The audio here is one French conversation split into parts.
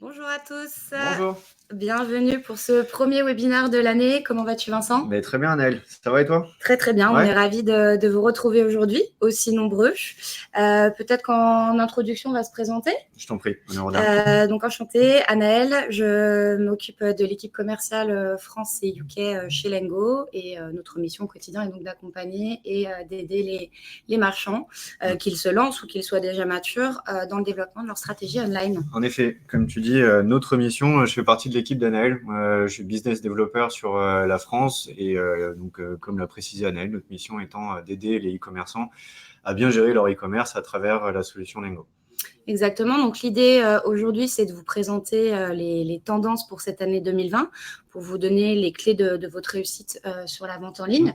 Bonjour à tous, Bonjour. bienvenue pour ce premier webinaire de l'année. Comment vas-tu, Vincent? Mais très bien, Anaël. Ça va et toi? Très très bien, on Ouais, est ravis de vous retrouver aujourd'hui, aussi nombreux. Peut-être qu'en introduction, on va se présenter. je t'en prie, honneur aux dames. Donc enchantée, Anaëlle, je m'occupe de l'équipe commerciale France et UK chez Lengo et notre mission au quotidien est donc d'accompagner et d'aider les marchands, qu'ils se lancent ou qu'ils soient déjà matures dans le développement de leur stratégie online. En effet, comme tu dis, notre mission, je fais partie de l'équipe d'Anaël. Je suis business developer sur la France et comme l'a précisé Anaël, notre mission étant d'aider les e-commerçants à bien gérer leur e-commerce à travers la solution Lengo. Exactement. Donc, l'idée aujourd'hui, c'est de vous présenter les tendances pour cette année 2020 pour vous donner les clés de votre réussite sur la vente en ligne.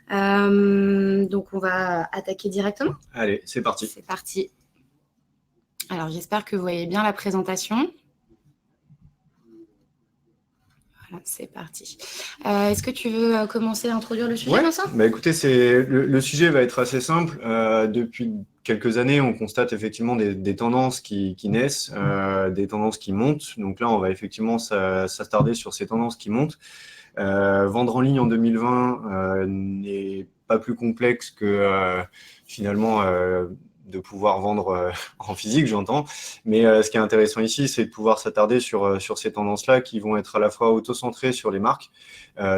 Donc, on va attaquer directement. Allez, c'est parti. C'est parti. Alors, j'espère que vous voyez bien la présentation. Voilà, c'est parti. Est-ce que tu veux commencer à introduire le sujet, Vincent ? Écoutez, le sujet va être assez simple. Depuis quelques années, on constate effectivement des tendances qui naissent, des tendances qui montent. Donc là, on va effectivement s'attarder sur ces tendances qui montent. Vendre en ligne en 2020 n'est pas plus complexe que finalement de pouvoir vendre en physique, j'entends. Mais ce qui est intéressant ici, c'est de pouvoir s'attarder sur ces tendances-là qui vont être à la fois auto-centrées sur les marques,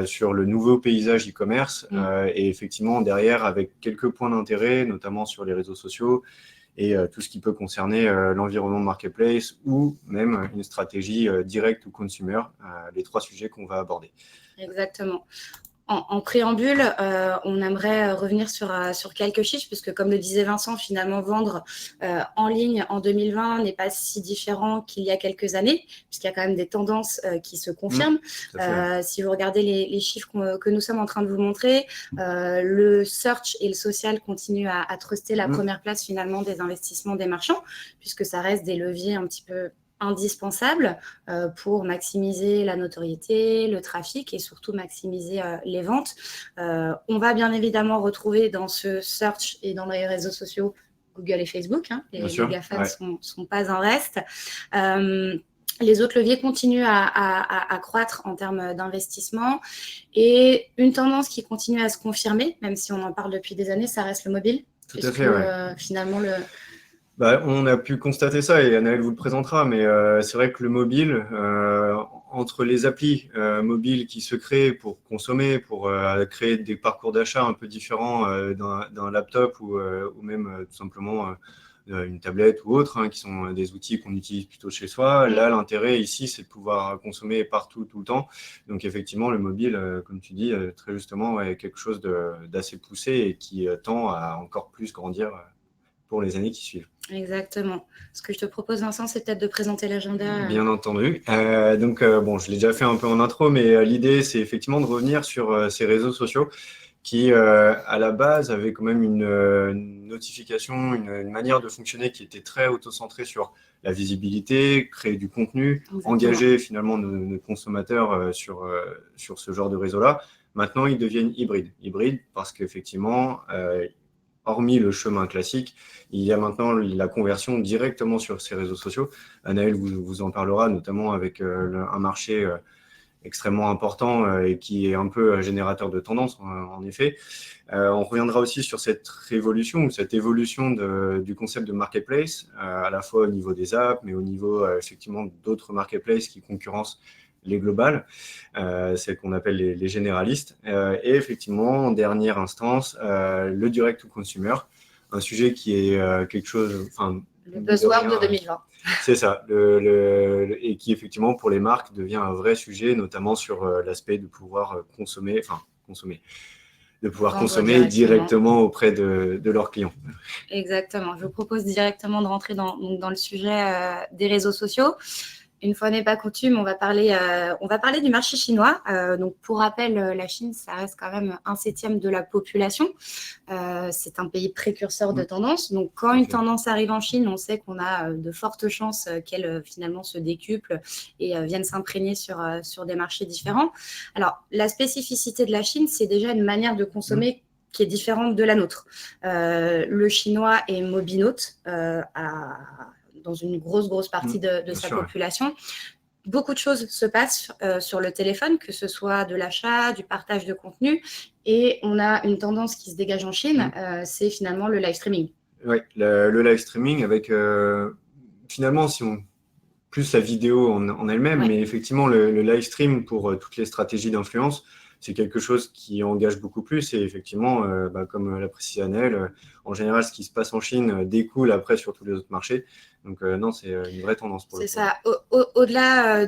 sur le nouveau paysage e-commerce et effectivement derrière avec quelques points d'intérêt, notamment sur les réseaux sociaux et tout ce qui peut concerner l'environnement de marketplace ou même une stratégie direct ou consumer, les trois sujets qu'on va aborder. Exactement. En préambule, on aimerait revenir sur quelques chiffres, puisque comme le disait Vincent, finalement, vendre en ligne en 2020 n'est pas si différent qu'il y a quelques années, puisqu'il y a quand même des tendances qui se confirment. Si vous regardez les chiffres que nous sommes en train de vous montrer, le search et le social continuent à truster la première place finalement des investissements des marchands, puisque ça reste des leviers un petit peu indispensable pour maximiser la notoriété, le trafic et surtout maximiser les ventes. On va bien évidemment retrouver dans ce search et dans les réseaux sociaux Google et Facebook. Les GAFAM sont pas en reste. Les autres leviers continuent à croître en termes d'investissement. Et une tendance qui continue à se confirmer, même si on en parle depuis des années, ça reste le mobile. Tout à fait, finalement, on a pu constater ça et Anaël vous le présentera, mais c'est vrai que le mobile, entre les applis mobiles qui se créent pour consommer, pour créer des parcours d'achat un peu différents d'un laptop ou même tout simplement une tablette ou autre, qui sont des outils qu'on utilise plutôt chez soi. Là, l'intérêt ici, c'est de pouvoir consommer partout, tout le temps. Donc effectivement, le mobile, comme tu dis, très justement, est quelque chose d'assez poussé et qui tend à encore plus grandir pour les années qui suivent. Exactement. Ce que je te propose, Vincent, c'est peut-être de présenter l'agenda. Bien entendu. Je l'ai déjà fait un peu en intro, mais l'idée, c'est effectivement de revenir sur ces réseaux sociaux qui, à la base, avaient quand même une notification, une manière de fonctionner qui était très auto-centrée sur la visibilité, créer du contenu, engager finalement nos consommateurs sur ce genre de réseau-là. Maintenant, ils deviennent hybrides. Hybrides parce qu'effectivement, hormis le chemin classique, il y a maintenant la conversion directement sur ces réseaux sociaux. Anaël vous en parlera, notamment avec un marché extrêmement important et qui est un peu générateur de tendance, en effet. On reviendra aussi sur cette révolution ou cette évolution du concept de marketplace, à la fois au niveau des apps, mais au niveau effectivement d'autres marketplaces qui concurrencent les globales, celles qu'on appelle les généralistes, et effectivement, en dernière instance, le direct to consumer, un sujet qui est quelque chose... Le buzzword de 2020. C'est ça, et qui effectivement pour les marques devient un vrai sujet, notamment sur l'aspect de pouvoir consommer, de pouvoir consommer directement auprès de leurs clients. Exactement. Je vous propose directement de rentrer dans le sujet des réseaux sociaux. Une fois n'est pas coutume, on va parler du marché chinois. Donc, pour rappel, la Chine, ça reste quand même 1/7 de la population. C'est un pays précurseur de tendance. Donc, quand une tendance arrive en Chine, on sait qu'on a de fortes chances qu'elle finalement se décuple et vienne s'imprégner sur des marchés différents. Alors, la spécificité de la Chine, c'est déjà une manière de consommer qui est différente de la nôtre. Le chinois est mobinote, dans une grosse partie de sa population. Beaucoup de choses se passent sur le téléphone, que ce soit de l'achat, du partage de contenu. Et on a une tendance qui se dégage en Chine, c'est finalement le live streaming. Oui, le live streaming avec, finalement, si on plus la vidéo en elle-même, mais effectivement, le live stream pour toutes les stratégies d'influence, c'est quelque chose qui engage beaucoup plus. Et effectivement, comme l'a précisé Anaëlle, en général, ce qui se passe en Chine découle après sur tous les autres marchés. Donc, non, c'est une vraie tendance pour le coup. C'est ça. Au-delà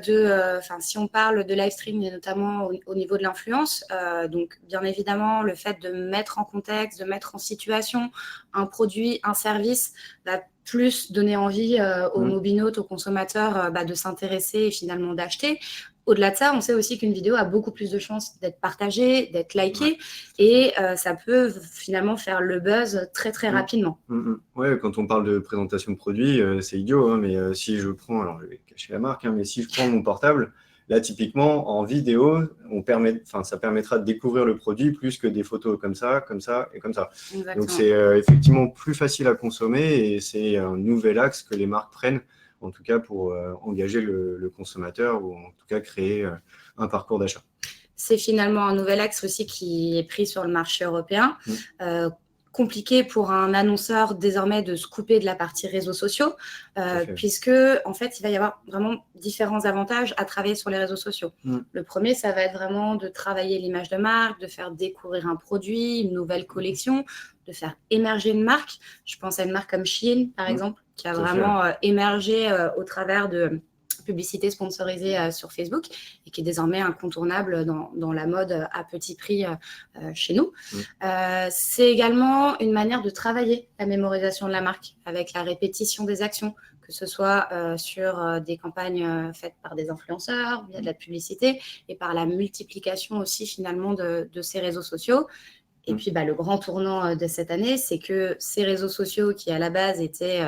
si on parle de live stream, et notamment au niveau de l'influence, donc bien évidemment, le fait de mettre en contexte, de mettre en situation un produit, un service, va plus donner envie aux mobinautes, aux consommateurs de s'intéresser et finalement d'acheter. Au-delà de ça, on sait aussi qu'une vidéo a beaucoup plus de chances d'être partagée, d'être likée, et ça peut finalement faire le buzz très rapidement. Ouais, quand on parle de présentation de produit, c'est idiot, hein, mais si je prends, alors je vais cacher la marque, hein, mais si je prends mon portable, là typiquement en vidéo, ça permettra de découvrir le produit plus que des photos comme ça et comme ça. Exactement. Donc c'est effectivement plus facile à consommer et c'est un nouvel axe que les marques prennent, en tout cas pour engager le consommateur ou en tout cas créer un parcours d'achat. C'est finalement un nouvel axe aussi qui est pris sur le marché européen. Compliqué pour un annonceur désormais de se couper de la partie réseaux sociaux, puisque en fait, il va y avoir vraiment différents avantages à travailler sur les réseaux sociaux. Le premier, ça va être vraiment de travailler l'image de marque, de faire découvrir un produit, une nouvelle collection, de faire émerger une marque. Je pense à une marque comme Shein, par exemple, qui a vraiment émergé au travers de publicité sponsorisée sur Facebook et qui est désormais incontournable dans la mode à petit prix chez nous. C'est également une manière de travailler la mémorisation de la marque avec la répétition des actions, que ce soit sur des campagnes faites par des influenceurs, via de la publicité et par la multiplication aussi finalement de ces réseaux sociaux. Et puis, le grand tournant de cette année, c'est que ces réseaux sociaux qui, à la base, étaient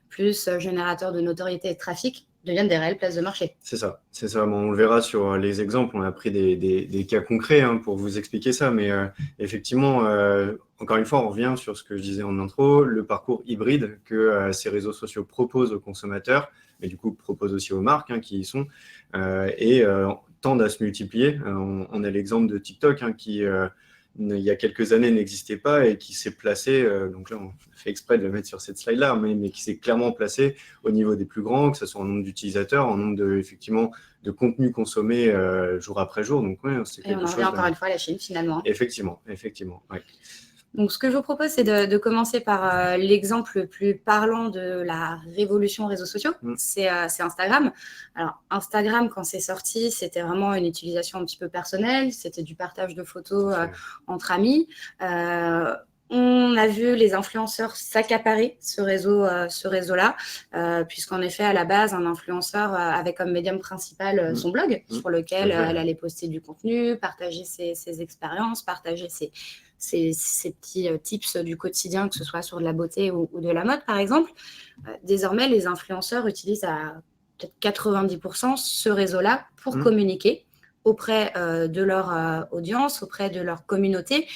plus générateurs de notoriété et de trafic, deviennent des réelles places de marché. C'est ça. Bon, on le verra sur les exemples. On a pris des cas concrets pour vous expliquer ça. Mais effectivement, encore une fois, on revient sur ce que je disais en intro, le parcours hybride que ces réseaux sociaux proposent aux consommateurs, mais du coup proposent aussi aux marques qui y sont, et tendent à se multiplier. On a l'exemple de TikTok qui... il y a quelques années n'existait pas et qui s'est placé, donc là on fait exprès de le mettre sur cette slide-là, mais qui s'est clairement placé au niveau des plus grands, que ce soit en nombre d'utilisateurs, en nombre effectivement de contenus consommés jour après jour. Donc c'est quelque chose. Et on en revient encore une fois à la Chine finalement. Effectivement, ouais. Donc, ce que je vous propose, c'est de commencer par l'exemple le plus parlant de la révolution réseaux sociaux, c'est Instagram. Alors, Instagram, quand c'est sorti, c'était vraiment une utilisation un petit peu personnelle, c'était du partage de photos entre amis. On a vu les influenceurs s'accaparer ce réseau-là, puisqu'en effet, à la base, un influenceur avait comme médium principal son blog, sur lequel elle allait poster du contenu, partager ses expériences, partager ces petits tips du quotidien, que ce soit sur de la beauté ou de la mode, par exemple. Désormais, les influenceurs utilisent à peut-être 90% ce réseau-là pour communiquer auprès de leur audience, auprès de leur communauté.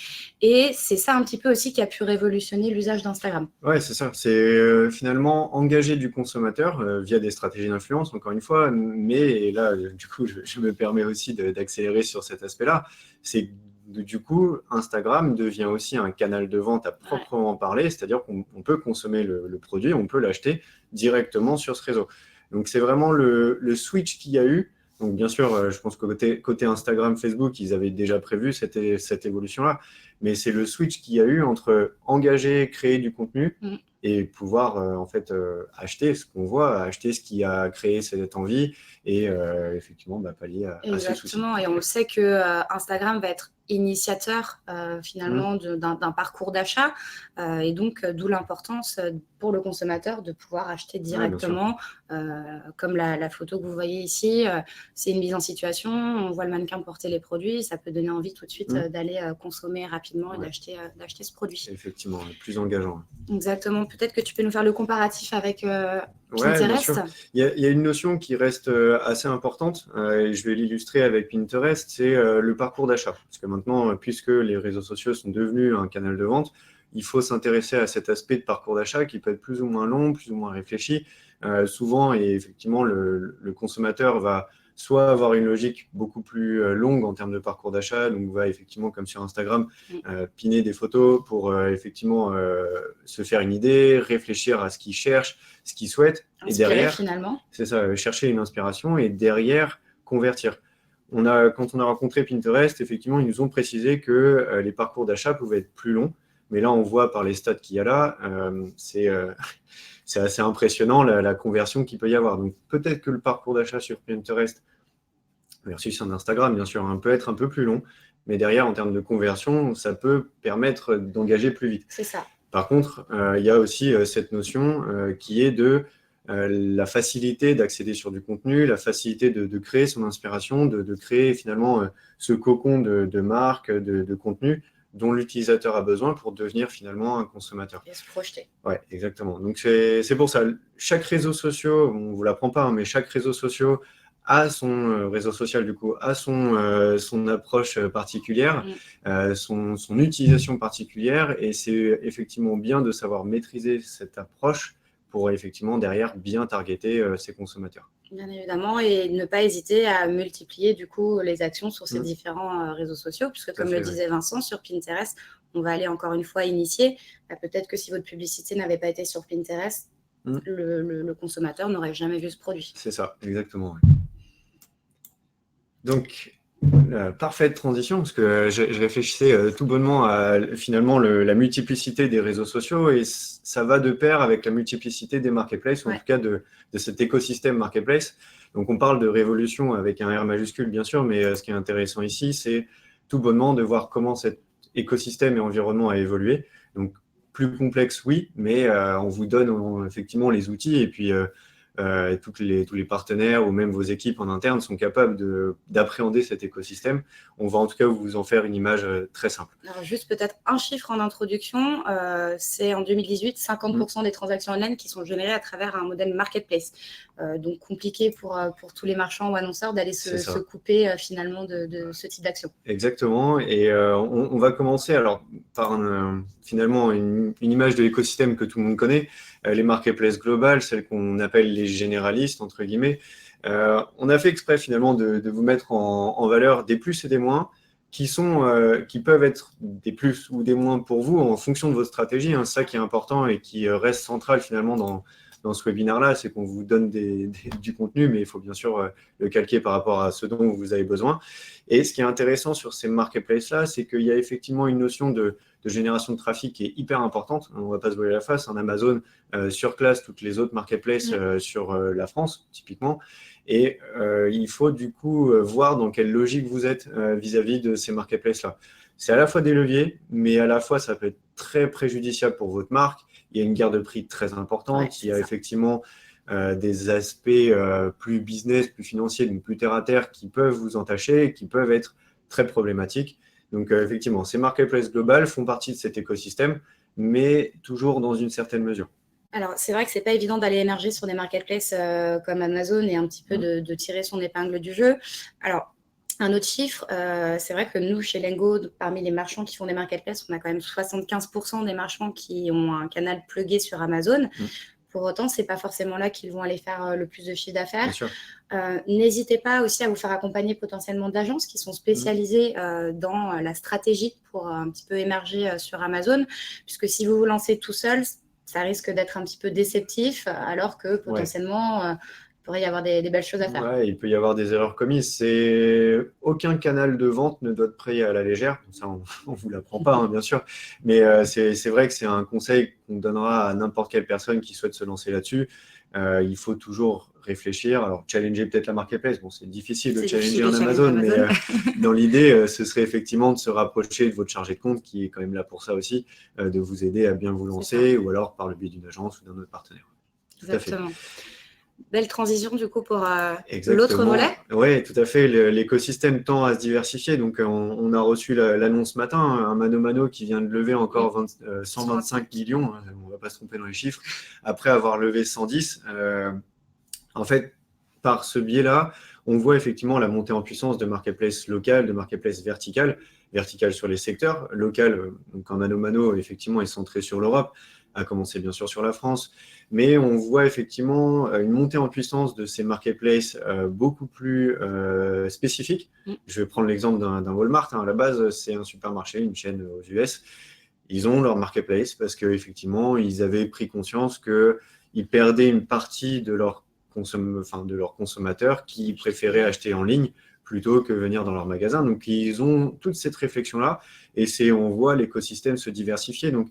Et c'est ça un petit peu aussi qui a pu révolutionner l'usage d'Instagram. Ouais, c'est ça. C'est finalement engager du consommateur via des stratégies d'influence, encore une fois. Mais là, du coup, je me permets aussi d'accélérer sur cet aspect-là. C'est du coup, Instagram devient aussi un canal de vente à proprement parler, c'est-à-dire qu'on peut consommer le produit, on peut l'acheter directement sur ce réseau. Donc, c'est vraiment le switch qu'il y a eu. Donc, bien sûr, je pense que côté Instagram, Facebook, ils avaient déjà prévu cette évolution-là. Mais c'est le switch qu'il y a eu entre engager, créer du contenu et pouvoir acheter ce qu'on voit, acheter ce qui a créé cette envie et effectivement pallier à ce souci. Exactement, et on le sait que Instagram va être initiateur finalement d'un parcours d'achat et donc d'où l'importance pour le consommateur de pouvoir acheter directement comme la photo que vous voyez ici, c'est une mise en situation, on voit le mannequin porter les produits, ça peut donner envie tout de suite d'aller consommer rapidement et d'acheter ce produit. Effectivement, plus engageant. Exactement, peut-être que tu peux nous faire le comparatif avec Pinterest. Bien sûr. Il y a une notion qui reste assez importante, et je vais l'illustrer avec Pinterest, c'est le parcours d'achat. Parce que maintenant, puisque les réseaux sociaux sont devenus un canal de vente, il faut s'intéresser à cet aspect de parcours d'achat qui peut être plus ou moins long, plus ou moins réfléchi. souvent, et effectivement, le consommateur va soit avoir une logique beaucoup plus longue en termes de parcours d'achat, donc va effectivement, comme sur Instagram, piner des photos pour effectivement se faire une idée, réfléchir à ce qu'il cherche, ce qu'il souhaite, Inspirer, et derrière, finalement. c'est ça, chercher une inspiration et derrière convertir. Quand on a rencontré Pinterest, effectivement, ils nous ont précisé que les parcours d'achat pouvaient être plus longs, mais là, on voit par les stats qu'il y a là, c'est assez impressionnant la conversion qu'il peut y avoir. Donc peut-être que le parcours d'achat sur Pinterest versus sur Instagram, bien sûr, peut être un peu plus long, mais derrière, en termes de conversion, ça peut permettre d'engager plus vite. C'est ça. Par contre, il y a aussi cette notion qui est de la facilité d'accéder sur du contenu, la facilité de créer son inspiration, de créer finalement ce cocon de marque, de contenu dont l'utilisateur a besoin pour devenir finalement un consommateur. Et se projeter. Ouais, exactement. Donc c'est pour ça. Chaque réseau social, on ne vous l'apprend pas, mais chaque réseau social a son réseau social, du coup, a son approche particulière, son utilisation particulière, et c'est effectivement bien de savoir maîtriser cette approche pour effectivement derrière bien targeter ses consommateurs. Bien évidemment, et ne pas hésiter à multiplier du coup les actions sur ces différents réseaux sociaux, puisque comme le disait Vincent, sur Pinterest, on va aller encore une fois initier. Peut-être que si votre publicité n'avait pas été sur Pinterest, le consommateur n'aurait jamais vu ce produit. C'est ça, exactement. Ouais. Donc, parfaite transition, parce que je réfléchissais tout bonnement à finalement la multiplicité des réseaux sociaux, et ça va de pair avec la multiplicité des marketplaces, ou en tout cas de cet écosystème marketplace. Donc on parle de révolution avec un R majuscule, bien sûr, mais ce qui est intéressant ici, c'est tout bonnement de voir comment cet écosystème et environnement a évolué. Donc plus complexe, oui, mais on vous donne effectivement les outils, et puis tous les partenaires ou même vos équipes en interne sont capables d'appréhender cet écosystème. On va en tout cas vous en faire une image très simple. Alors juste peut-être un chiffre en introduction, c'est en 2018, 50% des transactions online qui sont générées à travers un modèle marketplace. Donc compliqué pour tous les marchands ou annonceurs d'aller se couper finalement de ce type d'action. Exactement, et on va commencer alors par finalement une image de l'écosystème que tout le monde connaît, les marketplaces globales, celles qu'on appelle les généralistes, entre guillemets. On a fait exprès finalement de vous mettre en valeur des plus et des moins qui peuvent être des plus ou des moins pour vous en fonction de votre stratégie. Ça qui est important et qui reste central finalement dans ce webinaire-là, c'est qu'on vous donne du contenu, mais il faut bien sûr le calquer par rapport à ce dont vous avez besoin. Et ce qui est intéressant sur ces marketplaces-là, c'est qu'il y a effectivement une notion de génération de trafic qui est hyper importante. On ne va pas se voiler la face. Amazon surclasse toutes les autres marketplaces sur la France, typiquement. Et il faut du coup voir dans quelle logique vous êtes vis-à-vis de ces marketplaces-là. C'est à la fois des leviers, mais à la fois ça peut être très préjudiciable pour votre marque. Il y a une guerre de prix très importante. Il y a effectivement des aspects plus business, plus financiers, donc plus terre à terre, qui peuvent vous entacher et qui peuvent être très problématiques. Donc effectivement, ces marketplaces globales font partie de cet écosystème, mais toujours dans une certaine mesure. Alors, c'est vrai que ce n'est pas évident d'aller émerger sur des marketplaces comme Amazon et un petit peu de tirer son épingle du jeu. Alors, un autre chiffre, c'est vrai que nous, chez Lengo, parmi les marchands qui font des marketplaces, on a quand même 75% des marchands qui ont un canal plugué sur Amazon. Pour autant, ce n'est pas forcément là qu'ils vont aller faire le plus de chiffre d'affaires. N'hésitez pas aussi à vous faire accompagner potentiellement d'agences qui sont spécialisées dans la stratégie pour un petit peu émerger sur Amazon, puisque si vous vous lancez tout seul, ça risque d'être un petit peu déceptif, alors que potentiellement, il pourrait y avoir des belles choses à faire. Ouais, il peut y avoir des erreurs commises. Aucun canal de vente ne doit être pris à la légère. Ça, on ne vous l'apprend pas, bien sûr. Mais c'est vrai que c'est un conseil qu'on donnera à n'importe quelle personne qui souhaite se lancer là-dessus. Il faut toujours réfléchir. Alors, challenger peut-être la marketplace. Bon, c'est difficile de challenger en Amazon, mais dans l'idée, ce serait effectivement de se rapprocher de votre chargé de compte, qui est quand même là pour ça aussi, de vous aider à bien vous lancer, ou alors par le biais d'une agence ou d'un autre partenaire. Exactement. Belle transition du coup pour l'autre volet. Oui, tout à fait. L'écosystème tend à se diversifier. Donc, on a reçu l'annonce ce matin, un Mano Mano qui vient de lever encore 125 millions. On ne va pas se tromper dans les chiffres. Après avoir levé 110, en fait, par ce biais-là, on voit effectivement la montée en puissance de marketplace local, de marketplace vertical sur les secteurs. Local, donc en Mano Mano, effectivement, est centré sur l'Europe. à commencer bien sûr sur la France, mais on voit effectivement une montée en puissance de ces marketplaces beaucoup plus spécifiques. Je vais prendre l'exemple d'un Walmart. À la base, c'est un supermarché, une chaîne aux US. Ils ont leur marketplace parce qu'effectivement, ils avaient pris conscience qu'ils perdaient une partie de leurs consommateurs qui préféraient acheter en ligne plutôt que venir dans leur magasin. Donc, ils ont toute cette réflexion-là et on voit l'écosystème se diversifier. Donc,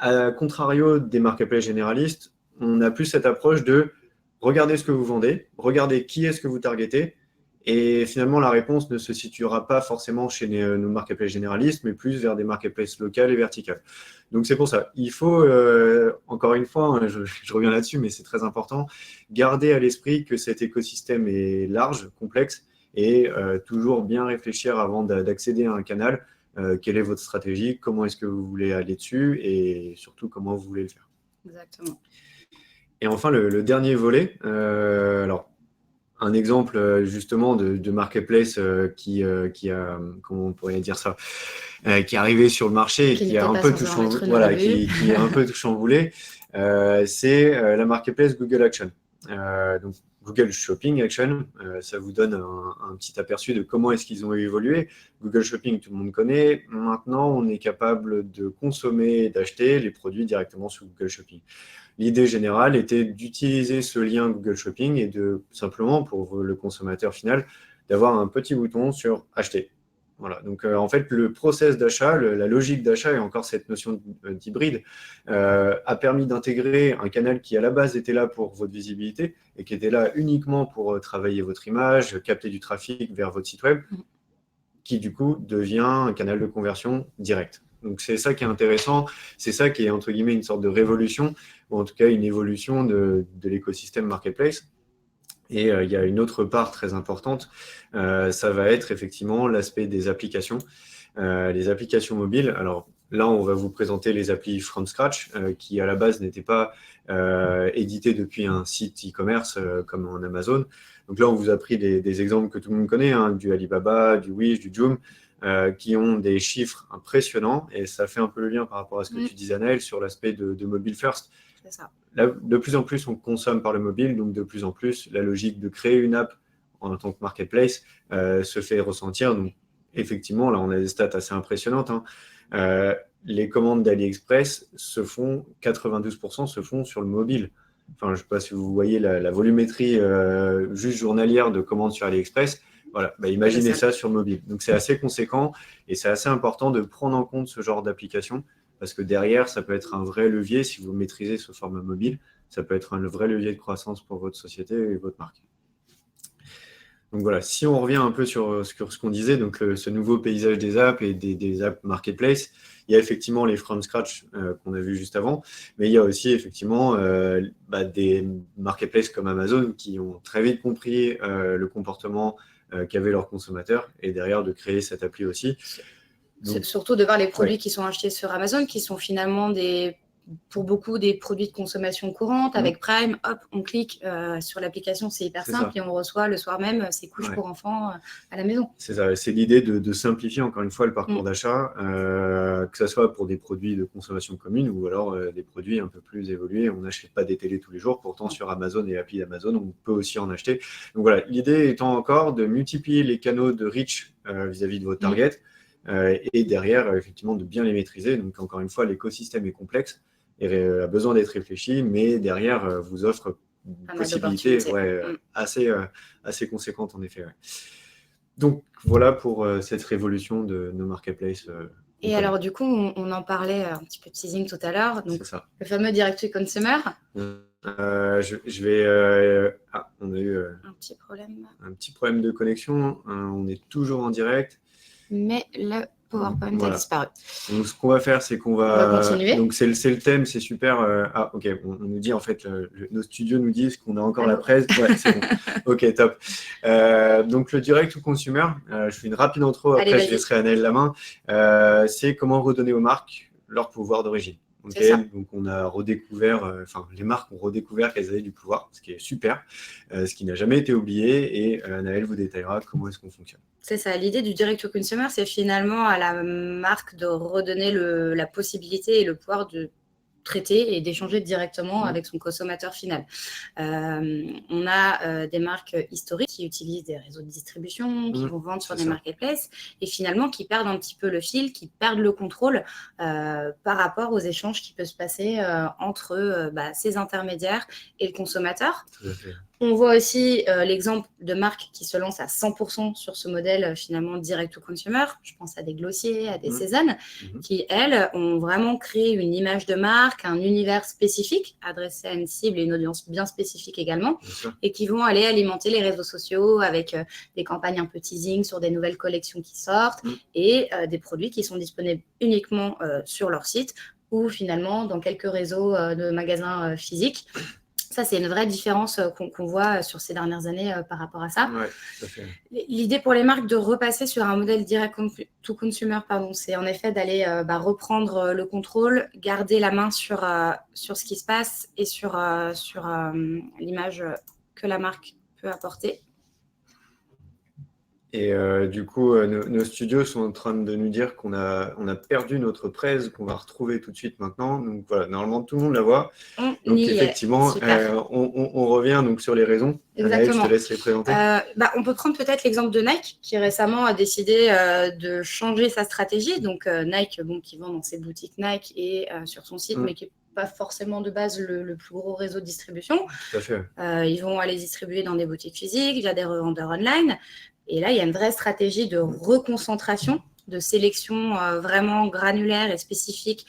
à contrario des marketplaces généralistes, on a plus cette approche de regarder ce que vous vendez, regarder qui est-ce que vous targetez. Et finalement, la réponse ne se situera pas forcément chez nos marketplaces généralistes, mais plus vers des marketplaces locales et verticales. Donc, c'est pour ça. Il faut, encore une fois, hein, je reviens là-dessus, mais c'est très important, garder à l'esprit que cet écosystème est large, complexe, et toujours bien réfléchir avant d'accéder à un canal. Quelle est votre stratégie, comment est-ce que vous voulez aller dessus, et surtout, comment vous voulez le faire. Exactement. Et enfin, le dernier volet, alors, un exemple justement de marketplace qui a, comment on pourrait dire ça, qui est arrivé sur le marché et qui a un peu tout chamboulé, voilà, qui a un peu tout chamboulé, c'est la marketplace Google Action. Donc Google Shopping Action, ça vous donne un petit aperçu de comment est-ce qu'ils ont évolué. Google Shopping, tout le monde connaît. Maintenant, on est capable de consommer et d'acheter les produits directement sur Google Shopping. L'idée générale était d'utiliser ce lien Google Shopping et de simplement, pour le consommateur final, d'avoir un petit bouton sur acheter. Voilà. Donc, en fait, le process d'achat, la logique d'achat et encore cette notion d'hybride a permis d'intégrer un canal qui, à la base, était là pour votre visibilité et qui était là uniquement pour travailler votre image, capter du trafic vers votre site web, qui, du coup, devient un canal de conversion direct. Donc, c'est ça qui est intéressant. C'est ça qui est, entre guillemets, une sorte de révolution, ou en tout cas une évolution de l'écosystème marketplace. Et il y a une autre part très importante, ça va être effectivement l'aspect des applications. Les applications mobiles, alors là, on va vous présenter les applis from scratch, qui à la base n'étaient pas éditées depuis un site e-commerce comme en Amazon. Donc là, on vous a pris des exemples que tout le monde connaît, hein, du Alibaba, du Wish, du Joom, qui ont des chiffres impressionnants. Et ça fait un peu le lien par rapport à ce que tu disais, Anaëlle, sur l'aspect de mobile first. C'est ça. Là, de plus en plus, on consomme par le mobile, donc de plus en plus, la logique de créer une app en tant que marketplace se fait ressentir. Donc, effectivement, là, on a des stats assez impressionnantes. Hein. Les commandes d'AliExpress 92% se font sur le mobile. Enfin, je ne sais pas si vous voyez la volumétrie juste journalière de commandes sur AliExpress. Voilà, imaginez ça sur le mobile. Donc, c'est assez conséquent et c'est assez important de prendre en compte ce genre d'application parce que derrière, ça peut être un vrai levier. Si vous maîtrisez ce format mobile, ça peut être un vrai levier de croissance pour votre société et votre marque. Donc voilà, si on revient un peu sur ce qu'on disait, donc ce nouveau paysage des apps et des apps marketplace, il y a effectivement les from scratch qu'on a vu juste avant, mais il y a aussi effectivement des marketplaces comme Amazon qui ont très vite compris le comportement qu'avaient leurs consommateurs et derrière de créer cette appli aussi. Donc, surtout de voir les produits qui sont achetés sur Amazon, qui sont finalement pour beaucoup des produits de consommation courante. Avec Prime, hop, on clique sur l'application, c'est hyper simple et on reçoit le soir même ses couches pour enfants à la maison. C'est ça, c'est l'idée de simplifier encore une fois le parcours d'achat, que ce soit pour des produits de consommation commune ou alors des produits un peu plus évolués. On n'achète pas des télés tous les jours, pourtant sur Amazon et appli d'Amazon, on peut aussi en acheter. Donc voilà, l'idée étant encore de multiplier les canaux de reach vis-à-vis de votre target et derrière, effectivement, de bien les maîtriser. Donc encore une fois, l'écosystème est complexe et a besoin d'être réfléchi, mais derrière, vous offre une possibilité assez conséquente en effet. Donc voilà pour cette révolution de nos marketplaces. Et alors du coup, on en parlait un petit peu de teasing tout à l'heure, donc le fameux direct to consumer. Je vais. On a eu un petit problème de connexion. On est toujours en direct. Mais le PowerPoint a disparu. Donc, ce qu'on va faire, c'est qu'on va continuer. Donc, c'est le thème, c'est super. Ok, on nous dit en fait, nos studios nous disent qu'on a encore la presse. Ouais, c'est bon. Ok, top. Donc, le direct to consumer, je fais une rapide intro, après je laisserai Anaëlle la main. C'est comment redonner aux marques leur pouvoir d'origine. Okay, donc on a redécouvert, les marques ont redécouvert qu'elles avaient du pouvoir, ce qui est super, ce qui n'a jamais été oublié, et Anaëlle vous détaillera comment est-ce qu'on fonctionne. C'est ça, l'idée du direct to consumer, c'est finalement à la marque de redonner la possibilité et le pouvoir de traiter et d'échanger directement avec son consommateur final. On a des marques historiques qui utilisent des réseaux de distribution, qui vont vendre sur des marketplaces et finalement qui perdent un petit peu le fil, qui perdent le contrôle par rapport aux échanges qui peuvent se passer entre ces intermédiaires et le consommateur. On voit aussi l'exemple de marques qui se lancent à 100% sur ce modèle finalement direct to consumer. Je pense à des Glossier, à des Cézanne, qui, elles, ont vraiment créé une image de marque, un univers spécifique, adressé à une cible et une audience bien spécifique également, et qui vont aller alimenter les réseaux sociaux avec des campagnes un peu teasing sur des nouvelles collections qui sortent et des produits qui sont disponibles uniquement sur leur site ou finalement dans quelques réseaux de magasins physiques. Ça, c'est une vraie différence qu'on voit sur ces dernières années par rapport à ça. Ouais, tout à fait. L'idée pour les marques de repasser sur un modèle direct to consumer, c'est en effet d'aller reprendre le contrôle, garder la main sur ce qui se passe et sur l'image que la marque peut apporter. Et du coup, nos studios sont en train de nous dire qu'on a perdu notre presse, qu'on va retrouver tout de suite maintenant. Donc voilà, normalement, tout le monde la voit. Donc effectivement, on revient donc sur les raisons. Exactement. Anaëlle, je te laisse les présenter. On peut prendre peut-être l'exemple de Nike, qui récemment a décidé de changer sa stratégie. Donc Nike, qui vend dans ses boutiques Nike et sur son site, mais qui n'est pas forcément de base le plus gros réseau de distribution. Tout à fait. Ils vont aller distribuer dans des boutiques physiques, via des revendeurs online. Et là, il y a une vraie stratégie de reconcentration, de sélection vraiment granulaire et spécifique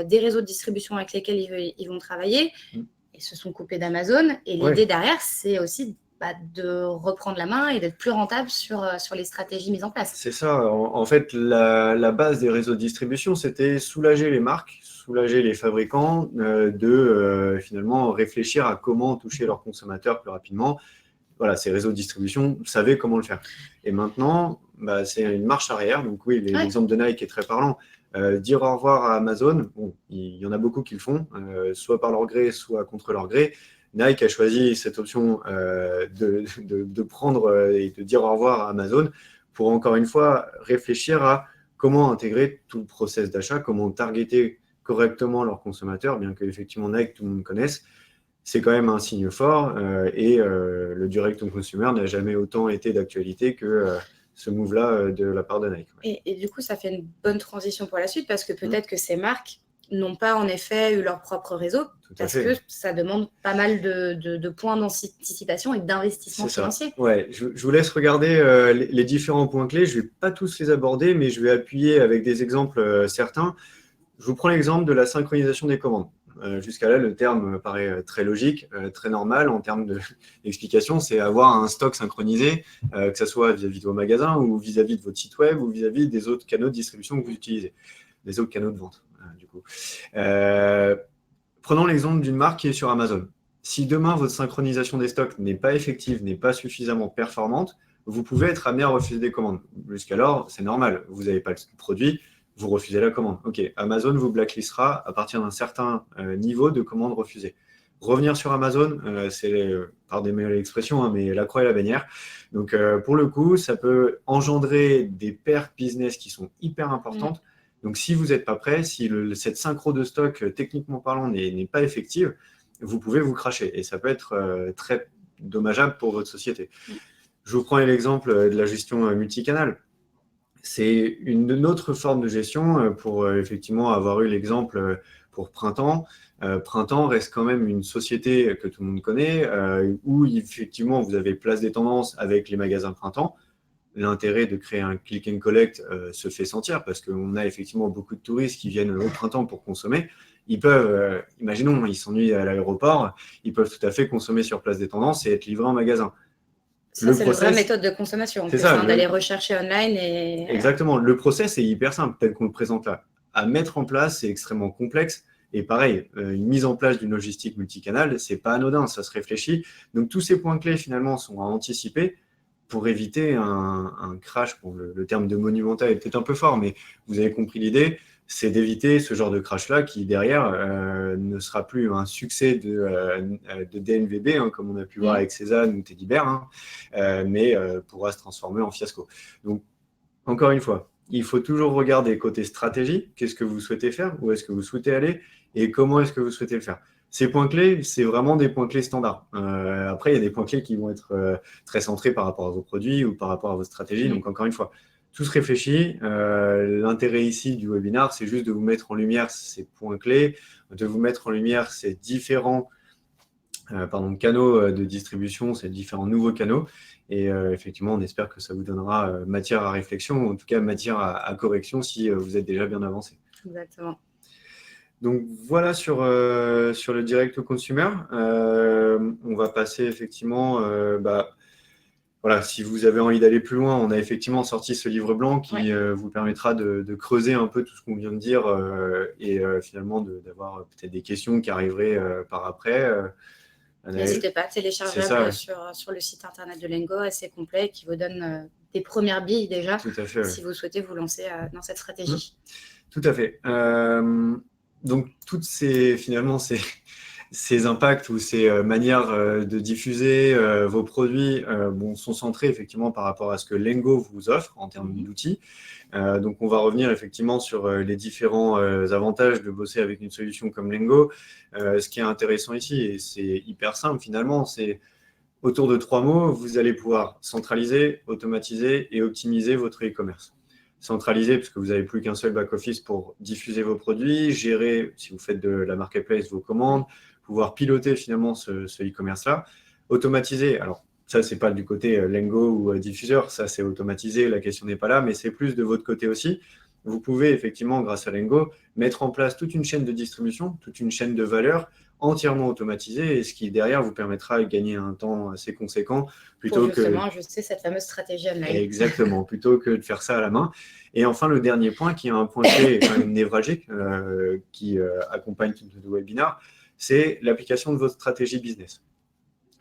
des réseaux de distribution avec lesquels ils vont travailler. Ils se sont coupés d'Amazon. Et l'idée derrière, c'est aussi de reprendre la main et d'être plus rentable sur les stratégies mises en place. C'est ça. En fait, la base des réseaux de distribution, c'était soulager les marques, soulager les fabricants de finalement réfléchir à comment toucher leurs consommateurs plus rapidement. Voilà, ces réseaux de distribution savaient comment le faire. Et maintenant, c'est une marche arrière. Donc oui, l'exemple de Nike est très parlant. Dire au revoir à Amazon, il y en a beaucoup qui le font, soit par leur gré, soit contre leur gré. Nike a choisi cette option de prendre et de dire au revoir à Amazon pour, encore une fois, réfléchir à comment intégrer tout le process d'achat, comment targeter correctement leurs consommateurs, bien qu'effectivement Nike, tout le monde connaisse. C'est quand même un signe fort et le direct to consumer n'a jamais autant été d'actualité que ce move-là de la part de Nike. Et du coup, ça fait une bonne transition pour la suite parce que peut-être que ces marques n'ont pas en effet eu leur propre réseau parce que ça demande pas mal de points d'anticipation et d'investissement financier. Ouais, je vous laisse regarder les différents points clés. Je ne vais pas tous les aborder, mais je vais appuyer avec des exemples certains. Je vous prends l'exemple de la synchronisation des commandes. Jusqu'à là, le terme paraît très logique, très normal en termes d'explication. C'est avoir un stock synchronisé, que ce soit vis-à-vis de vos magasins ou vis-à-vis de votre site web ou vis-à-vis des autres canaux de distribution que vous utilisez, des autres canaux de vente. Du coup. Prenons l'exemple d'une marque qui est sur Amazon. Si demain, votre synchronisation des stocks n'est pas effective, n'est pas suffisamment performante, vous pouvez être amené à refuser des commandes. Jusqu'alors, c'est normal. Vous n'avez pas le produit, vous refusez la commande. OK, Amazon vous blacklistera à partir d'un certain niveau de commande refusée. Revenir sur Amazon, c'est, pardonnez-moi l'expression, mais la croix et la bannière. Donc, pour le coup, ça peut engendrer des pertes business qui sont hyper importantes. Donc, si vous n'êtes pas prêt, si cette synchro de stock, techniquement parlant, n'est pas effective, vous pouvez vous cracher. Et ça peut être très dommageable pour votre société. Je vous prends l'exemple de la gestion multicanal. C'est une autre forme de gestion pour effectivement avoir eu l'exemple pour Printemps. Printemps reste quand même une société que tout le monde connaît où effectivement vous avez Place des Tendances avec les magasins Printemps. L'intérêt de créer un click and collect se fait sentir parce qu'on a effectivement beaucoup de touristes qui viennent au printemps pour consommer. Ils peuvent, imaginons, ils s'ennuient à l'aéroport, ils peuvent tout à fait consommer sur Place des Tendances et être livrés en magasin. Ça, c'est la vraie méthode de consommation. C'est ça, d'aller rechercher online. Exactement. Le process est hyper simple, tel qu'on le présente là. À mettre en place, c'est extrêmement complexe. Et pareil, une mise en place d'une logistique multicanal, c'est pas anodin, ça se réfléchit. Donc, tous ces points clés, finalement, sont à anticiper pour éviter un crash. Bon, le terme de monumental est peut-être un peu fort, mais vous avez compris l'idée. C'est d'éviter ce genre de crash-là qui, derrière, ne sera plus un succès de DNVB, comme on a pu voir avec Cézanne ou Teddy Bear, mais pourra se transformer en fiasco. Donc, encore une fois, il faut toujours regarder côté stratégie, qu'est-ce que vous souhaitez faire, où est-ce que vous souhaitez aller, et comment est-ce que vous souhaitez le faire. Ces points clés, c'est vraiment des points clés standards. Après, il y a des points clés qui vont être très centrés par rapport à vos produits ou par rapport à vos stratégies. Donc, encore une fois, tout se réfléchit. L'intérêt ici du webinaire, c'est juste de vous mettre en lumière ces points clés, de vous mettre en lumière ces différents canaux de distribution, ces différents nouveaux canaux. Et effectivement, on espère que ça vous donnera matière à réflexion, ou en tout cas matière à correction si vous êtes déjà bien avancé. Exactement. Donc voilà sur le direct au consumer. On va passer effectivement, voilà, si vous avez envie d'aller plus loin, on a effectivement sorti ce livre blanc qui vous permettra de creuser un peu tout ce qu'on vient de dire et finalement d'avoir peut-être des questions qui arriveraient par après. N'hésitez pas, téléchargeable sur le site internet de Lengo, assez complet, qui vous donne des premières billes déjà, tout à fait, si vous souhaitez vous lancer dans cette stratégie. Tout à fait. Donc, toutes ces impacts ou ces manières de diffuser vos produits sont centrés effectivement par rapport à ce que Lengo vous offre en termes d'outils. Donc, on va revenir effectivement sur les différents avantages de bosser avec une solution comme Lengo. Ce qui est intéressant ici, et c'est hyper simple finalement, c'est autour de 3 mots, vous allez pouvoir centraliser, automatiser et optimiser votre e-commerce. Centraliser, puisque vous n'avez plus qu'un seul back-office pour diffuser vos produits, gérer, si vous faites de la marketplace, vos commandes, pouvoir piloter finalement ce e-commerce-là. Automatiser, alors ça, ce n'est pas du côté Lengo ou diffuseur, ça c'est automatisé, la question n'est pas là, mais c'est plus de votre côté aussi. Vous pouvez effectivement, grâce à Lengo, mettre en place toute une chaîne de distribution, toute une chaîne de valeur entièrement automatisée, et ce qui derrière vous permettra de gagner un temps assez conséquent plutôt pour justement ajuster cette fameuse stratégie online. Exactement, plutôt que de faire ça à la main. Et enfin, le dernier point, qui est un point clé quand même névralgique, qui accompagne tout le webinaire, c'est l'application de votre stratégie business.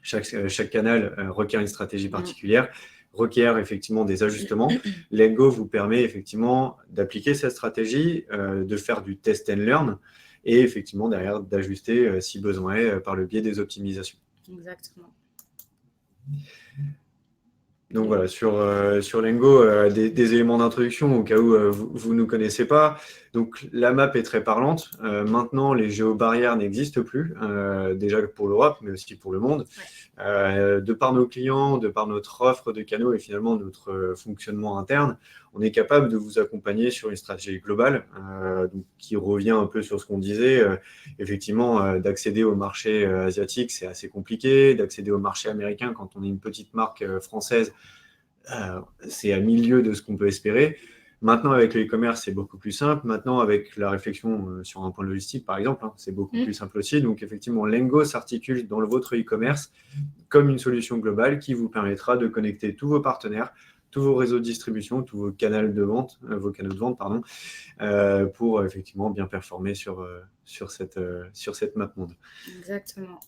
Chaque canal requiert une stratégie particulière, requiert effectivement des ajustements. Lengo vous permet effectivement d'appliquer cette stratégie, de faire du test and learn, et effectivement derrière d'ajuster si besoin est par le biais des optimisations. Exactement. Donc voilà, sur Lengo, des éléments d'introduction au cas où vous ne nous connaissez pas. Donc la map est très parlante. Maintenant, les géobarrières n'existent plus, déjà pour l'Europe, mais aussi pour le monde. De par nos clients, de par notre offre de canaux et finalement notre fonctionnement interne, on est capable de vous accompagner sur une stratégie globale donc, qui revient un peu sur ce qu'on disait. Effectivement, d'accéder au marché asiatique, c'est assez compliqué. D'accéder au marché américain, quand on est une petite marque française, c'est à milieu de ce qu'on peut espérer. Maintenant, avec le e-commerce, c'est beaucoup plus simple. Maintenant, avec la réflexion sur un point logistique, par exemple, c'est beaucoup plus simple aussi. Donc, effectivement, Lengo s'articule dans votre e-commerce comme une solution globale qui vous permettra de connecter tous vos partenaires, tous vos réseaux de distribution, tous vos canaux de vente, pour effectivement bien performer sur cette map monde. Exactement.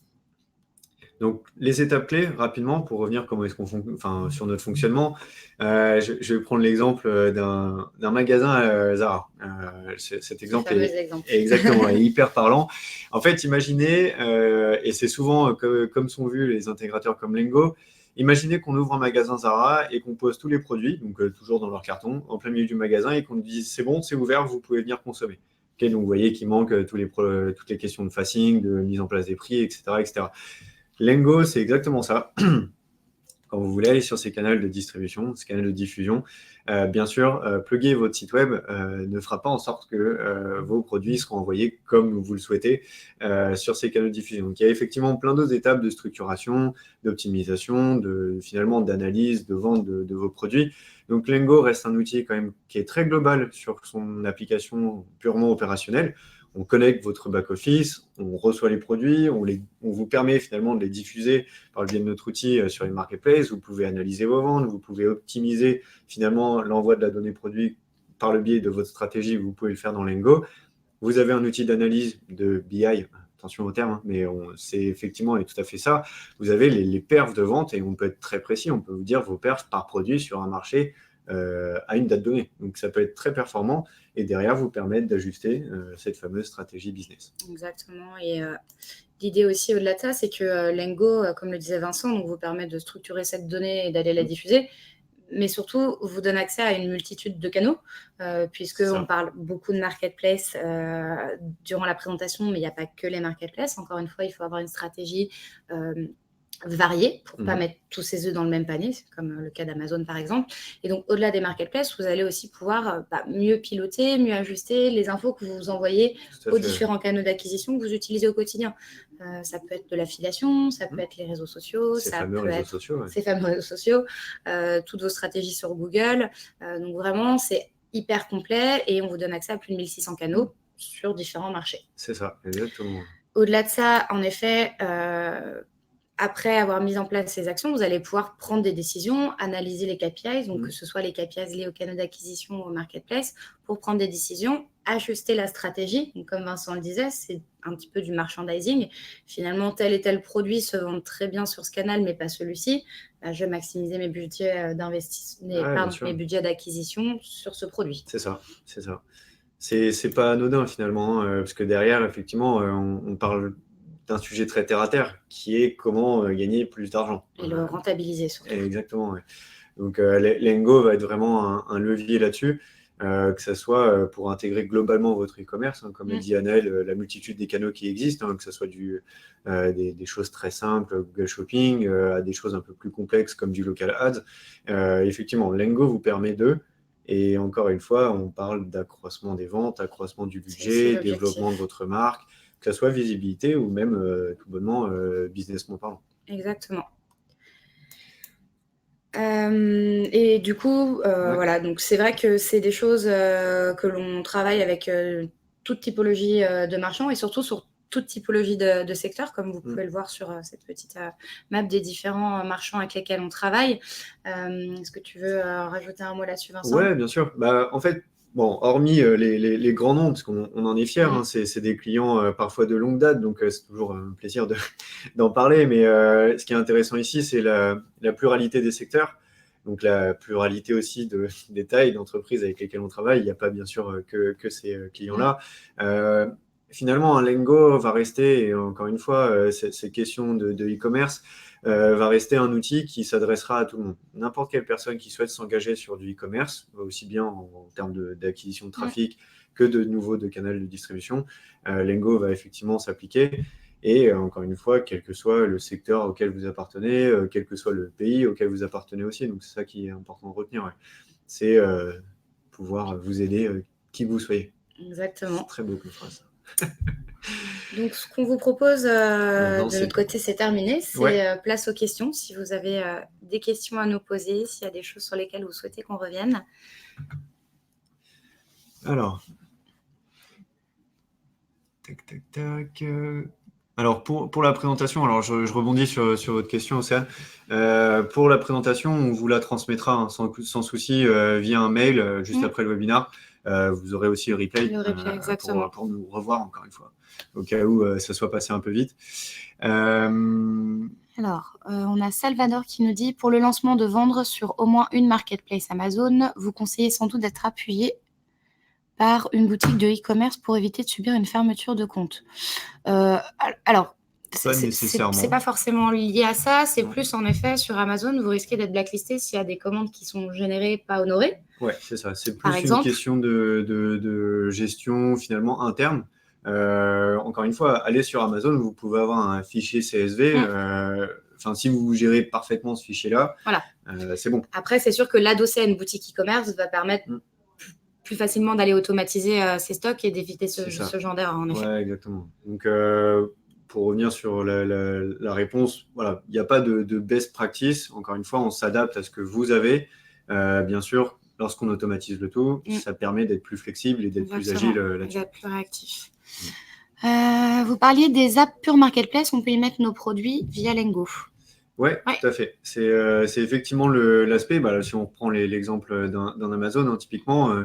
Donc, les étapes clés, rapidement, pour revenir sur notre fonctionnement, je vais prendre l'exemple d'un magasin Zara. Cet exemple est exactement est hyper parlant. En fait, imaginez, et c'est souvent comme sont vus les intégrateurs comme Lengo, imaginez qu'on ouvre un magasin Zara et qu'on pose tous les produits, donc toujours dans leur carton, en plein milieu du magasin et qu'on nous dise c'est bon, c'est ouvert, vous pouvez venir consommer. Okay, donc, vous voyez qu'il manque toutes les questions de facing, de mise en place des prix, etc., etc. Lengo, c'est exactement ça. Quand vous voulez aller sur ces canaux de distribution, ces canaux de diffusion, bien sûr, plugger votre site web ne fera pas en sorte que vos produits seront envoyés comme vous le souhaitez sur ces canaux de diffusion. Donc, il y a effectivement plein d'autres étapes de structuration, d'optimisation, finalement d'analyse, de vente de vos produits. Donc, Lengo reste un outil quand même qui est très global sur son application purement opérationnelle. On connecte votre back-office, on reçoit les produits, on vous permet finalement de les diffuser par le biais de notre outil sur les marketplaces. Vous pouvez analyser vos ventes, vous pouvez optimiser finalement l'envoi de la donnée produit par le biais de votre stratégie. Vous pouvez le faire dans Lengo. Vous avez un outil d'analyse de BI, attention au terme, mais c'est effectivement et tout à fait ça. Vous avez les perfs de vente et on peut être très précis. On peut vous dire vos perfs par produit sur un marché à une date donnée. Donc, ça peut être très performant et derrière vous permettre d'ajuster cette fameuse stratégie business. Exactement. Et l'idée aussi au-delà de ça, c'est que Lengo, comme le disait Vincent, donc vous permet de structurer cette donnée et d'aller la diffuser. mais surtout vous donne accès à une multitude de canaux, puisqu'on parle beaucoup de marketplace durant la présentation, mais il n'y a pas que les marketplaces. Encore une fois, il faut avoir une stratégie variés pour ne pas mettre tous ses œufs dans le même panier, c'est comme le cas d'Amazon par exemple. Et donc, au-delà des marketplaces, vous allez aussi pouvoir mieux piloter, mieux ajuster les infos que vous envoyez aux différents canaux d'acquisition que vous utilisez au quotidien. Ça peut être de l'affiliation, ça peut être les réseaux sociaux, ces fameux réseaux sociaux, toutes vos stratégies sur Google. Donc vraiment, c'est hyper complet et on vous donne accès à plus de 1600 canaux sur différents marchés. C'est ça, exactement. Au-delà de ça, en effet, après avoir mis en place ces actions, vous allez pouvoir prendre des décisions, analyser les KPIs, donc que ce soit les KPIs liés aux canaux d'acquisition ou au marketplace, pour prendre des décisions, ajuster la stratégie. Donc, comme Vincent le disait, c'est un petit peu du merchandising. Finalement, tel et tel produit se vend très bien sur ce canal, mais pas celui-ci. Je vais maximiser mes budgets mes budgets d'acquisition sur ce produit. C'est ça, c'est ça. C'est pas anodin finalement, parce que derrière, effectivement, on parle d'un sujet très terre à terre, qui est comment gagner plus d'argent. Et le rentabiliser surtout. Exactement, ouais. Donc Lengo va être vraiment un levier là-dessus, que ce soit pour intégrer globalement votre e-commerce, hein, comme l'a dit Anaëlle, la multitude des canaux qui existent, hein, que ce soit des choses très simples, Google Shopping, à des choses un peu plus complexes comme du local ads. Effectivement, Lengo vous permet et encore une fois, on parle d'accroissement des ventes, accroissement du budget, développement de votre marque, que ce soit visibilité ou même tout bonnement businessment parlant. Exactement. Et du coup, voilà, donc c'est vrai que c'est des choses que l'on travaille avec toute typologie de marchands et surtout sur toute typologie de secteur, comme vous pouvez le voir sur cette petite map des différents marchands avec lesquels on travaille. Est-ce que tu veux rajouter un mot là-dessus, Vincent ? Ouais, bien sûr. En fait, bon, hormis les grands noms, parce qu'on en est fiers, hein, c'est des clients parfois de longue date, donc c'est toujours un plaisir d'en parler. Mais ce qui est intéressant ici, c'est la pluralité des secteurs. Donc la pluralité aussi des tailles d'entreprises avec lesquelles on travaille. Il n'y a pas bien sûr que ces clients-là. Finalement, un Lengo va rester, et encore une fois, ces questions de e-commerce va rester un outil qui s'adressera à tout le monde. N'importe quelle personne qui souhaite s'engager sur du e-commerce, aussi bien en termes d'acquisition de trafic que de canal de distribution, Lengo va effectivement s'appliquer. Et encore une fois, quel que soit le secteur auquel vous appartenez, quel que soit le pays auquel vous appartenez aussi. Donc, c'est ça qui est important de retenir. Ouais. C'est pouvoir vous aider qui que vous soyez. Exactement. C'est très beau comme phrase. Donc, ce qu'on vous propose de notre côté, c'est terminé. C'est place aux questions. Si vous avez des questions à nous poser, s'il y a des choses sur lesquelles vous souhaitez qu'on revienne. Alors, tac. Alors, pour la présentation, alors je rebondis sur votre question, Océane. Pour la présentation, on vous la transmettra hein, sans souci via un mail juste après le webinaire. Vous aurez aussi le replay pour nous revoir encore une fois, au cas où ça soit passé un peu vite. Alors, on a Salvador qui nous dit « Pour le lancement de vendre sur au moins une marketplace Amazon, vous conseillez sans doute d'être appuyé par une boutique de e-commerce pour éviter de subir une fermeture de compte. » Alors, c'est pas forcément lié à ça, c'est plus en effet sur Amazon, vous risquez d'être blacklisté s'il y a des commandes qui sont générées, pas honorées. Ouais, c'est ça. C'est plus une question de gestion finalement interne. Encore une fois, allez sur Amazon, vous pouvez avoir un fichier CSV. Si vous gérez parfaitement ce fichier-là, c'est bon. Après, c'est sûr que l'adosser à une boutique e-commerce va permettre plus facilement d'aller automatiser ses stocks et d'éviter ce genre d'erreur, en effet. Ouais, exactement. Donc, pour revenir sur la réponse, voilà, il n'y a pas de best practice. Encore une fois, on s'adapte à ce que vous avez. Bien sûr, lorsqu'on automatise le tout, ça permet d'être plus flexible et d'être plus agile là-dessus. D'être plus réactif. Vous parliez des apps pure marketplace, on peut y mettre nos produits via Lengo. Oui, tout à fait. C'est effectivement l'aspect. Si on reprend l'exemple d'un Amazon, hein, typiquement,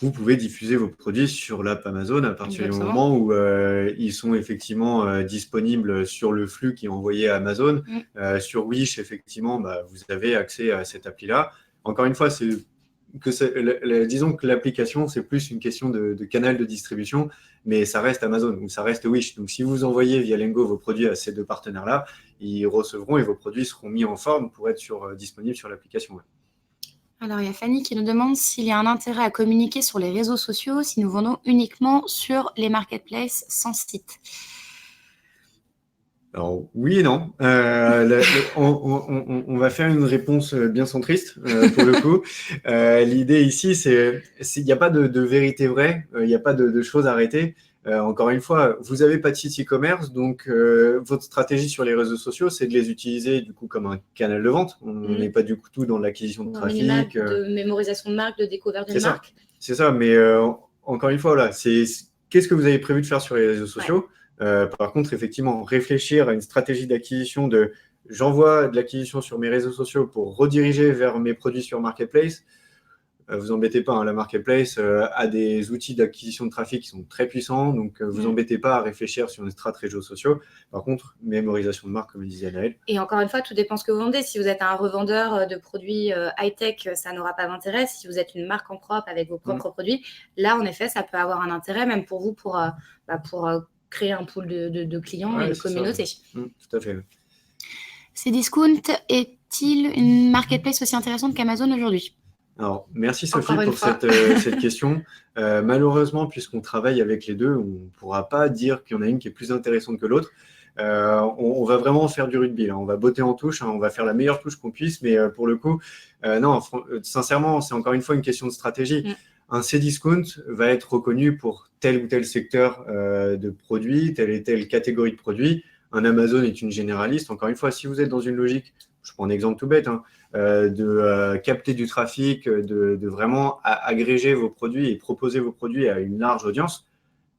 vous pouvez diffuser vos produits sur l'app Amazon à partir du moment où ils sont effectivement disponibles sur le flux qui est envoyé à Amazon. Sur Wish, effectivement, vous avez accès à cette appli-là. Encore une fois, disons que l'application, c'est plus une question de canal de distribution, mais ça reste Amazon ou ça reste Wish. Donc, si vous envoyez via Lengo vos produits à ces deux partenaires-là, ils recevront et vos produits seront mis en forme pour être disponibles sur l'application. Ouais. Alors, il y a Fanny qui nous demande s'il y a un intérêt à communiquer sur les réseaux sociaux si nous vendons uniquement sur les marketplaces sans site. Alors, oui et non. On va faire une réponse bien centriste, pour le coup. L'idée ici, il n'y a pas de vérité vraie, il n'y a pas de choses arrêtées. Encore une fois, vous n'avez pas de site e-commerce, donc votre stratégie sur les réseaux sociaux, c'est de les utiliser du coup comme un canal de vente. On n'est pas du tout dans l'acquisition de trafic. De mémorisation de marque, de découverte d'une marque. C'est ça, mais encore une fois, voilà, qu'est-ce que vous avez prévu de faire sur les réseaux sociaux? Par contre, effectivement, réfléchir à une stratégie d'acquisition j'envoie de l'acquisition sur mes réseaux sociaux pour rediriger vers mes produits sur Marketplace. Vous embêtez pas, hein, la Marketplace a des outils d'acquisition de trafic qui sont très puissants, donc vous embêtez pas à réfléchir sur une stratégie réseaux sociaux. Par contre, mémorisation de marque, comme le disait Anaëlle. Et encore une fois, tout dépend ce que vous vendez. Si vous êtes un revendeur de produits high-tech, ça n'aura pas d'intérêt. Si vous êtes une marque en propre avec vos propres produits, là, en effet, ça peut avoir un intérêt, même pour vous, pour créer un pool de clients et une communauté. Tout à fait. Cdiscount est-il une marketplace aussi intéressante qu'Amazon aujourd'hui? Alors, merci Sophie pour cette question. Malheureusement, puisqu'on travaille avec les deux, on ne pourra pas dire qu'il y en a une qui est plus intéressante que l'autre. On va vraiment faire du rugby, là. On va botter en touche, hein, on va faire la meilleure touche qu'on puisse, mais pour le coup, non, sincèrement, c'est encore une fois une question de stratégie. Un Cdiscount va être reconnu pour tel ou tel secteur de produits, telle et telle catégorie de produits. Un Amazon est une généraliste. Encore une fois, si vous êtes dans une logique, je prends un exemple tout bête, hein, de capter du trafic, de vraiment agréger vos produits et proposer vos produits à une large audience,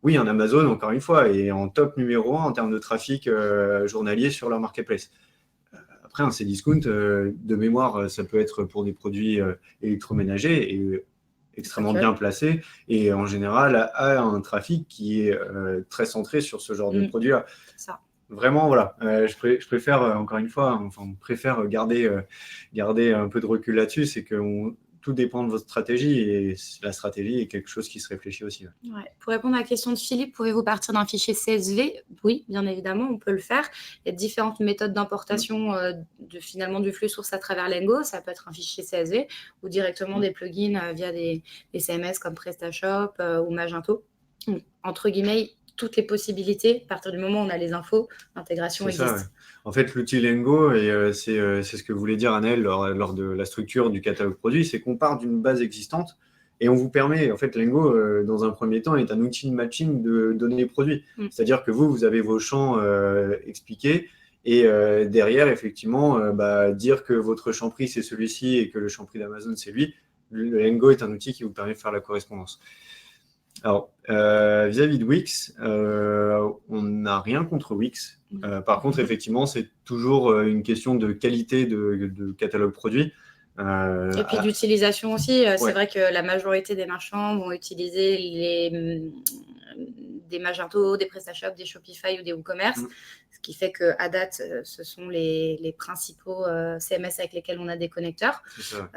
oui, un Amazon, encore une fois, est en top numéro 1 en termes de trafic journalier sur leur marketplace. Après, un Cdiscount, de mémoire, ça peut être pour des produits électroménagers et extrêmement bien placé et en général a un trafic qui est très centré sur ce genre de produit-là. C'est ça. Vraiment, voilà, je préfère, encore une fois, on préfère garder un peu de recul là-dessus, c'est que tout dépend de votre stratégie et la stratégie est quelque chose qui se réfléchit aussi. Ouais. Pour répondre à la question de Philippe, pouvez-vous partir d'un fichier CSV? Oui, bien évidemment, on peut le faire. Il y a différentes méthodes d'importation finalement du flux source à travers Lengo. Ça peut être un fichier CSV ou directement des plugins via des CMS comme PrestaShop ou Magento. Entre guillemets, toutes les possibilités. À partir du moment où on a les infos, l'intégration existe. Ça, ouais. En fait, l'outil Lengo, et c'est ce que voulait dire Anaëlle lors de la structure du catalogue produit, c'est qu'on part d'une base existante et on vous permet, en fait, Lengo, dans un premier temps, est un outil de matching de données produits. C'est-à-dire que vous avez vos champs expliqués et derrière, effectivement, dire que votre champ prix, c'est celui-ci et que le champ prix d'Amazon, c'est lui. Le Lengo est un outil qui vous permet de faire la correspondance. Alors, vis-à-vis de Wix, on n'a rien contre Wix. Par contre, effectivement, c'est toujours une question de qualité de catalogue produit. Et puis d'utilisation aussi. C'est vrai que la majorité des marchands vont utiliser des Magento, des PrestaShop, des Shopify ou des WooCommerce. Ce qui fait qu'à date, ce sont les principaux CMS avec lesquels on a des connecteurs. C'est ça.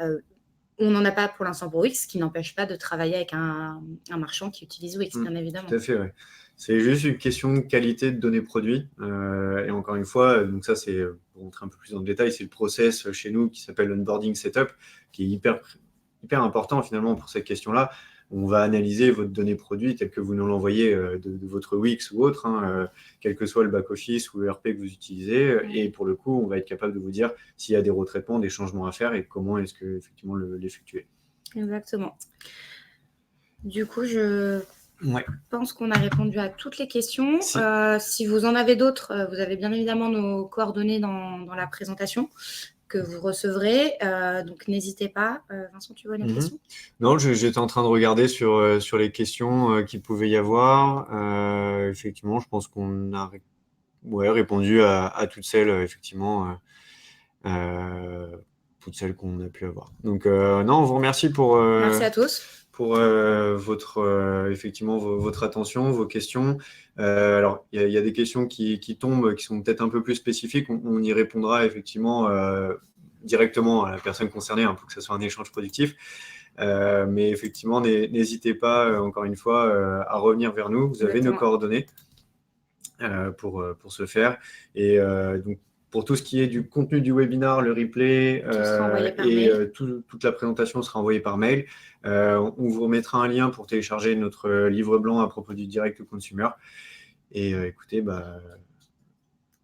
On n'en a pas pour l'instant pour Wix, ce qui n'empêche pas de travailler avec un marchand qui utilise Wix, bien évidemment. Tout à fait, ouais. C'est juste une question de qualité de données produits. Et encore une fois, donc ça, c'est pour rentrer un peu plus dans le détail, c'est le process chez nous qui s'appelle l'onboarding setup, qui est hyper important finalement pour cette question-là. On va analyser votre donnée produit telle que vous nous l'envoyez de votre Wix ou autre, quel que soit le back-office ou l'ERP que vous utilisez. Et pour le coup, on va être capable de vous dire s'il y a des retraitements, des changements à faire et comment est-ce que effectivement l'effectuer. Exactement. Du coup, je pense qu'on a répondu à toutes les questions. Si vous en avez d'autres, vous avez bien évidemment nos coordonnées dans la présentation que vous recevrez. Donc, n'hésitez pas. Vincent, tu vois une question? Non, j'étais en train de regarder sur les questions qu'il pouvait y avoir. Effectivement, je pense qu'on a répondu à toutes celles, effectivement, toutes celles qu'on a pu avoir. Donc, non, on vous remercie pour... Merci à tous. Pour effectivement votre attention, vos questions. Alors, il y a des questions qui tombent, qui sont peut-être un peu plus spécifiques. On y répondra effectivement directement à la personne concernée pour que ce soit un échange productif. Mais effectivement, n'hésitez pas, encore une fois, à revenir vers nous. Vous avez nos coordonnées pour ce faire. Et donc, Pour tout ce qui est du contenu du webinar, le replay toute la présentation sera envoyée par mail. On vous remettra un lien pour télécharger notre livre blanc à propos du direct to consumer. Et écoutez,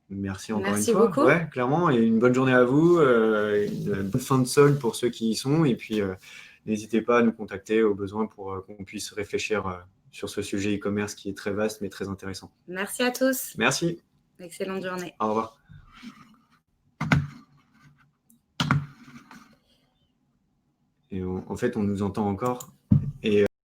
merci encore une fois. Merci beaucoup. Ouais, clairement, et une bonne journée à vous, une bonne fin de solde pour ceux qui y sont, et puis n'hésitez pas à nous contacter au besoin pour qu'on puisse réfléchir sur ce sujet e-commerce qui est très vaste mais très intéressant. Merci à tous. Merci. Excellente journée. Au revoir. Et en fait, on nous entend encore. Et